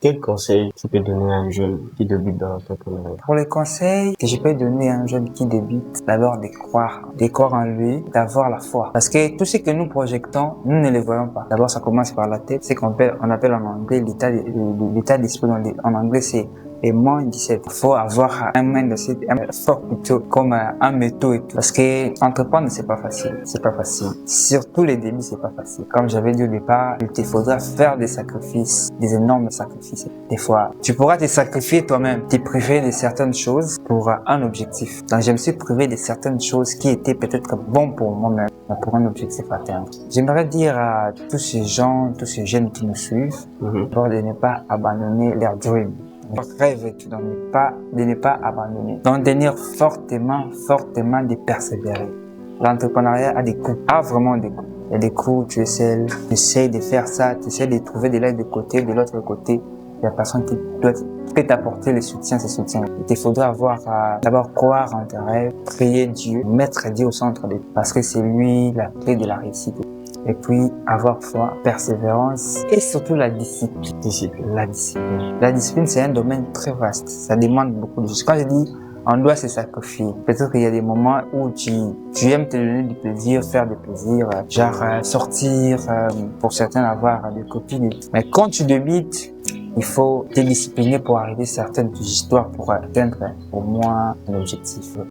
Quel conseil tu peux donner à un jeune qui débute dans l'entrepreneuriat? Pour les conseils que je peux donner à un jeune qui débute, d'abord de croire en lui, d'avoir la foi. Parce que tout ce que nous projetons, nous ne le voyons pas. D'abord, ça commence par la tête, c'est on appelle en anglais l'état d'esprit. En anglais, c'est et mindset. Il faut avoir un mindset, un fort plutôt, comme un métaux et tout. Parce que entreprendre, c'est pas facile. C'est pas facile. Surtout les débuts, c'est pas facile. Comme j'avais dit au départ, il te faudra faire des sacrifices, des énormes sacrifices. Des fois, tu pourras te sacrifier toi-même, te priver de certaines choses pour un objectif. Donc, je me suis privé de certaines choses qui étaient peut-être bonnes pour moi-même, mais pour un objectif à atteindre. J'aimerais dire à tous ces gens, tous ces jeunes qui nous suivent, de ne pas abandonner leur dream. Rêve, de ne pas abandonner. Donc, tenir fortement, de persévérer. L'entrepreneuriat a des coups, a vraiment des coups. Il y a des coups, tu essaies de faire ça, tu essaies de trouver de l'aide de côté, de l'autre côté. Il y a personne qui peut t'apporter le soutien, ce soutien. Il te faudra d'abord croire en tes rêves, prier Dieu, mettre Dieu au centre de tout. Parce que c'est lui la clé de la réussite. Et puis, avoir foi, persévérance et surtout la discipline. La discipline, c'est un domaine très vaste. Ça demande beaucoup de choses. Quand je dis, on doit se sacrifier. Peut-être qu'il y a des moments où tu aimes te donner du plaisir, faire du plaisir, genre sortir, pour certains avoir des copines. Mais quand tu débutes, il faut te discipliner pour arriver à certaines histoires, pour atteindre au moins un objectif.